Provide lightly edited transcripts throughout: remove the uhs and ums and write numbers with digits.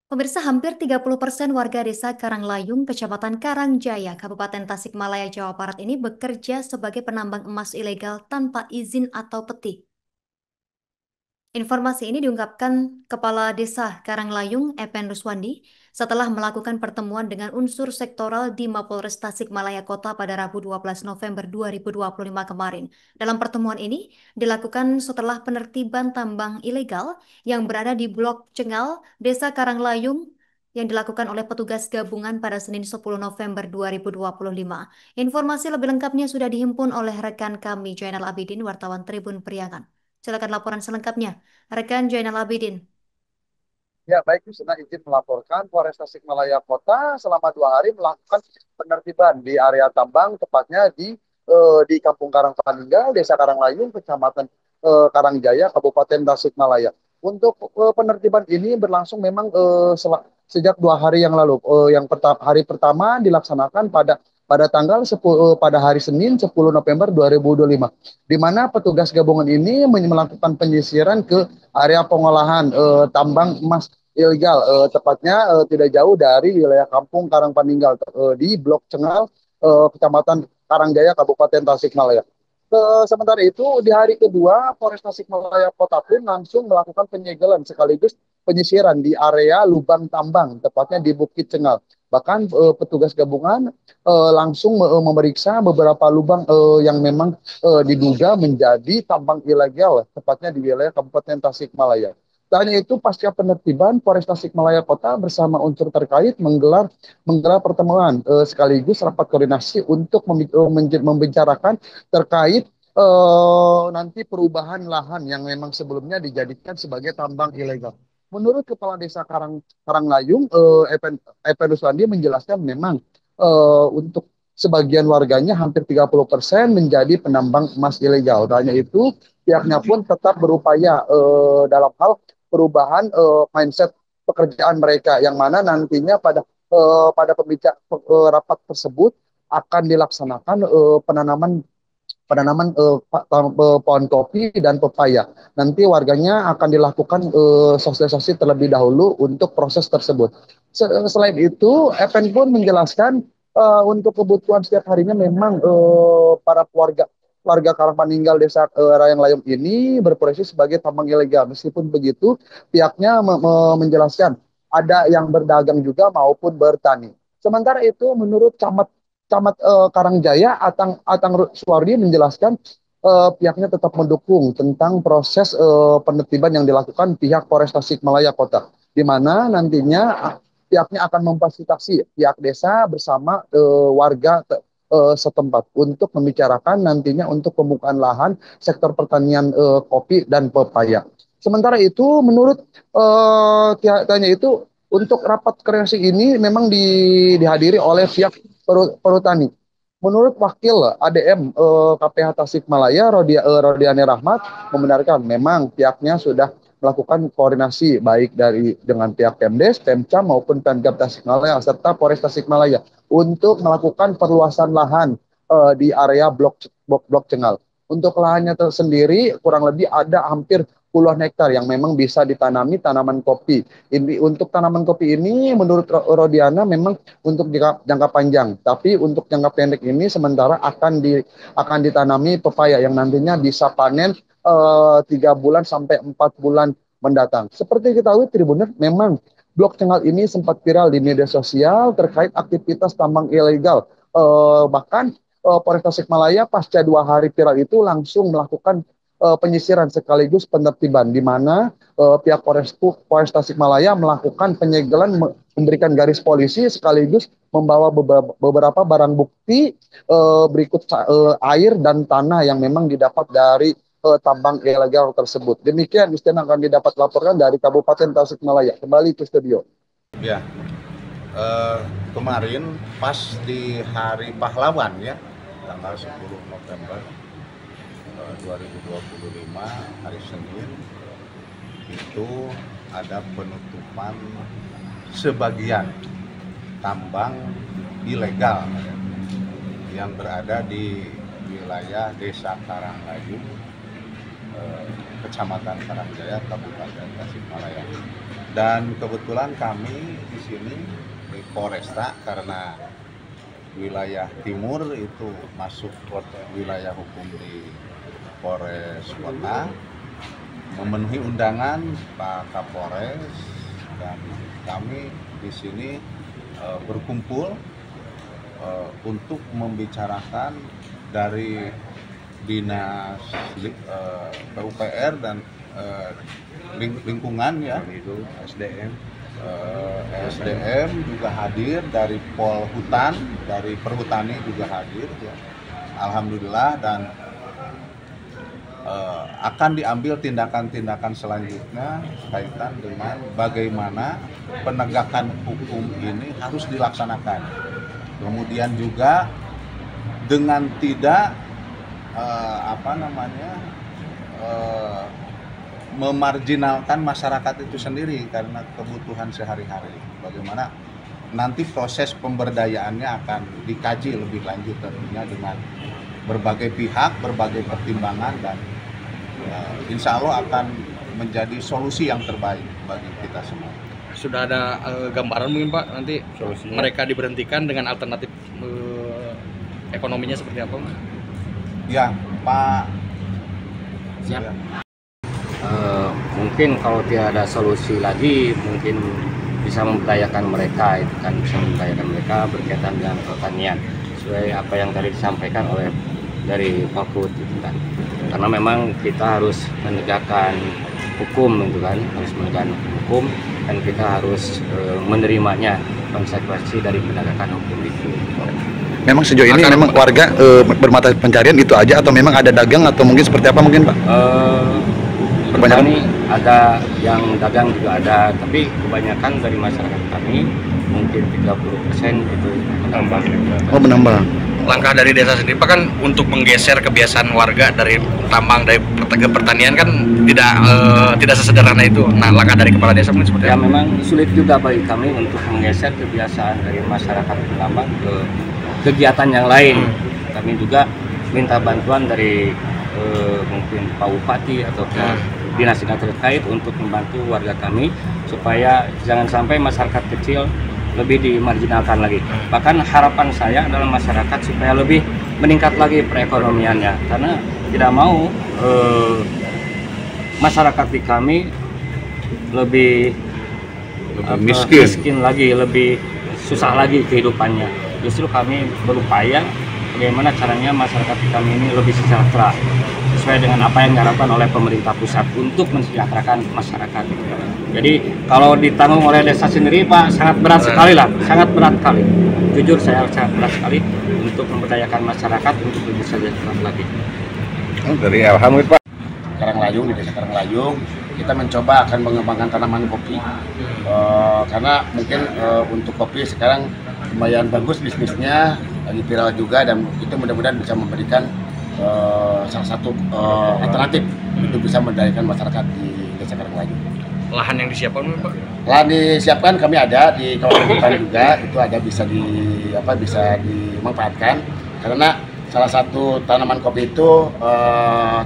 Pemirsa, hampir 30% warga desa Karanglayung, Kecamatan Karangjaya, Kabupaten Tasikmalaya, Jawa Barat ini bekerja sebagai penambang emas ilegal tanpa izin atau peti. Informasi ini diungkapkan Kepala Desa Karanglayung, Epen Ruswandi, setelah melakukan pertemuan dengan unsur sektoral di Mapolres Tasikmalaya Kota pada Rabu 12 November 2025 kemarin. Dalam pertemuan ini dilakukan setelah penertiban tambang ilegal yang berada di Blok Cengal, Desa Karanglayung, yang dilakukan oleh petugas gabungan pada Senin 10 November 2025. Informasi lebih lengkapnya sudah dihimpun oleh rekan kami, Jainal Abidin, wartawan Tribun Priangan. Silakan laporan selengkapnya. Rekan Jainal Abidin. Ya, baik, Yusna izin melaporkan Polres Tasikmalaya Kota selama 2 hari melakukan penertiban di area tambang, tepatnya di Kampung Karangpaninggal, Desa Karanglayung, Kecamatan Karangjaya, Kabupaten Tasikmalaya. Untuk penertiban ini berlangsung memang sejak 2 hari yang lalu. Hari pertama dilaksanakan pada tanggal 10, pada hari Senin 10 November 2025, di mana petugas gabungan ini melakukan penyisiran ke area pengolahan tambang emas ilegal, tepatnya tidak jauh dari wilayah Kampung Karangpaninggal, di Blok Cengal, Kecamatan Karangjaya, Kabupaten Tasikmalaya. Sementara itu, di hari kedua, Polres Tasikmalaya Kota pun langsung melakukan penyegelan sekaligus penyisiran di area lubang tambang, tepatnya di Bukit Cengal. Bahkan petugas gabungan langsung memeriksa beberapa lubang yang memang diduga menjadi tambang ilegal, tepatnya di wilayah Kabupaten Tasikmalaya. Tak hanya itu, pasca penertiban, Polres Tasikmalaya Kota bersama unsur terkait menggelar pertemuan sekaligus rapat koordinasi untuk membicarakan terkait nanti perubahan lahan yang memang sebelumnya dijadikan sebagai tambang ilegal. Menurut Kepala Desa Karanglayung, Epen Ruswandi menjelaskan memang untuk sebagian warganya hampir 30% menjadi penambang emas ilegal. Tak hanya itu, pihaknya pun tetap berupaya dalam hal perubahan mindset pekerjaan mereka, yang mana nantinya pada rapat tersebut akan dilaksanakan penanaman penanaman pohon kopi dan pepaya. Nanti warganya akan dilakukan sosialisasi terlebih dahulu untuk proses tersebut. Selain itu, Epen pun menjelaskan untuk kebutuhan setiap harinya memang para warga Karangpaninggal Desa Rayang Layung ini berprofesi sebagai tambang ilegal. Meskipun begitu, pihaknya menjelaskan ada yang berdagang juga maupun bertani. Sementara itu, menurut Camat Karangjaya, Atang Suwardi menjelaskan pihaknya tetap mendukung tentang proses penertiban yang dilakukan pihak Polres Tasikmalaya Kota, di mana nantinya pihaknya akan memfasilitasi pihak desa bersama warga setempat untuk membicarakan nantinya untuk pembukaan lahan sektor pertanian kopi dan pepaya. Sementara itu, menurut tanya itu, untuk rapat koordinasi ini memang dihadiri oleh pihak perhutani. Menurut Wakil ADM KPH Tasikmalaya, Rodiane Rahmat, membenarkan memang pihaknya sudah melakukan koordinasi baik dengan pihak Pemdes, Pemca maupun Pemkab Tasikmalaya serta Polres Tasikmalaya untuk melakukan perluasan lahan di area blok Cengal. Untuk lahannya sendiri kurang lebih ada hampir puluhan hektar yang memang bisa ditanami tanaman kopi. Untuk tanaman kopi ini menurut Rodiana memang untuk jangka panjang, tapi untuk jangka pendek ini sementara akan ditanami pepaya yang nantinya bisa panen 3 bulan sampai 4 bulan mendatang. Seperti diketahui Tribuner, memang Blok Cengal ini sempat viral di media sosial terkait aktivitas tambang ilegal. Bahkan Polres Tasikmalaya pasca 2 hari viral itu langsung melakukan penyisiran sekaligus penertiban, di mana pihak Polres Tasikmalaya melakukan penyegelan, memberikan garis polisi sekaligus membawa beberapa barang bukti berikut air dan tanah yang memang didapat dari tambang ilegal tersebut. Demikian Justin akan didapat laporkan dari Kabupaten Tasikmalaya. Kembali ke studio. Ya, eh, kemarin pas di Hari Pahlawan ya, tanggal 10 November 2025, hari Senin, itu ada penutupan sebagian tambang ilegal yang berada di wilayah Desa Karanglayung, Kecamatan Karangjaya, Kabupaten Tasikmalaya. Dan kebetulan kami di sini di Polresta karena wilayah timur itu masuk wilayah hukum di Polres Kota, memenuhi undangan Pak Kapolres, dan kami di sini berkumpul untuk membicarakan dari dinas PUPR dan lingkungan ya, SDM juga hadir, dari Polhutan, dari Perhutani juga hadir ya. Alhamdulillah, dan akan diambil tindakan-tindakan selanjutnya kaitan dengan bagaimana penegakan hukum ini harus dilaksanakan. Kemudian juga dengan tidak memarginalkan masyarakat itu sendiri karena kebutuhan sehari-hari. Bagaimana nanti proses pemberdayaannya akan dikaji lebih lanjut tentunya dengan berbagai pihak, berbagai pertimbangan, dan insya Allah akan menjadi solusi yang terbaik bagi kita semua. Sudah ada gambaran mungkin Pak nanti solusinya mereka diberhentikan dengan alternatif ekonominya seperti apa? Ya Pak. Siap. Ya. Mungkin kalau tidak ada solusi lagi, mungkin bisa memberdayakan mereka, itu kan bisa memberdayakan mereka berkaitan dengan pertanian sesuai apa yang tadi disampaikan oleh dari Pak Kut, itu kan. Karena memang kita harus menegakkan hukum, itu kan, harus menegakkan hukum, dan kita harus menerimanya konsekuensi dari penegakan hukum itu. Memang sejauh ini memang warga bermata pencarian itu aja, atau memang ada dagang atau mungkin seperti apa mungkin Pak? Petani ada yang dagang juga ada, tapi kebanyakan dari masyarakat kami mungkin 30% itu menambah. Oh, menambah. Langkah dari desa sendiri Pak kan untuk menggeser kebiasaan warga dari tambang, dari pertanian kan tidak sesederhana itu. Nah, langkah dari kepala desa mungkin seperti Ya apa? memang sulit juga bagi kami untuk menggeser kebiasaan dari masyarakat tambang ke kegiatan yang lain. Kami juga minta bantuan dari mungkin Pak Bupati atau dinas-dinas terkait untuk membantu warga kami supaya jangan sampai masyarakat kecil lebih dimarginalkan lagi. Bahkan harapan saya adalah masyarakat supaya lebih meningkat lagi perekonomiannya, karena tidak mau masyarakat di kami lebih miskin lagi, lebih susah lagi kehidupannya. Justru kami berupaya bagaimana caranya masyarakat di kami ini lebih sejahtera sesuai dengan apa yang diharapkan oleh pemerintah pusat untuk mensejahterakan masyarakat. Jadi kalau ditanggung oleh desa sendiri Pak sangat berat sekali lah, sangat berat sekali. Jujur saya sangat berat sekali untuk memberdayakan masyarakat untuk lebih sejahtera lagi. Dari Alhamdulillah Pak. Karanglayung, di desa Karanglayung kita mencoba akan mengembangkan tanaman kopi karena mungkin untuk kopi sekarang lumayan bagus bisnisnya, lagi viral juga, dan itu mudah-mudahan bisa memberikan salah satu alternatif untuk bisa memberdayakan masyarakat di desa Karanglayung. Lahan yang disiapkan Pak? Lahan disiapkan kami ada di kawasan hutan juga, itu ada bisa dimanfaatkan karena salah satu tanaman kopi itu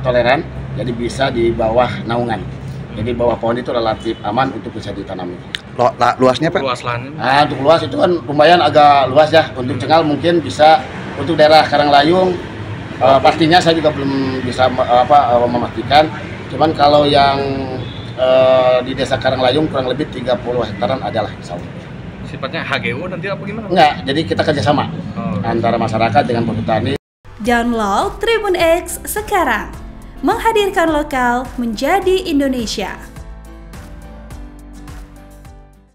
toleran, jadi bisa di bawah naungan. Jadi bawah pohon itu relatif aman untuk bisa ditanami. Luasnya Pak? Luas lahan. Nah, untuk luas itu kan lumayan agak luas ya. Untuk Cengal mungkin bisa, untuk daerah Karanglayung pastinya saya juga belum bisa memastikan. Cuman kalau yang di desa Karanglayung kurang lebih 30 hektaran adalah insya Allah. Sifatnya HGU nanti apa gimana? Enggak, jadi kita kerjasama antara masyarakat dengan petani. Download Tribun X sekarang, menghadirkan lokal menjadi Indonesia.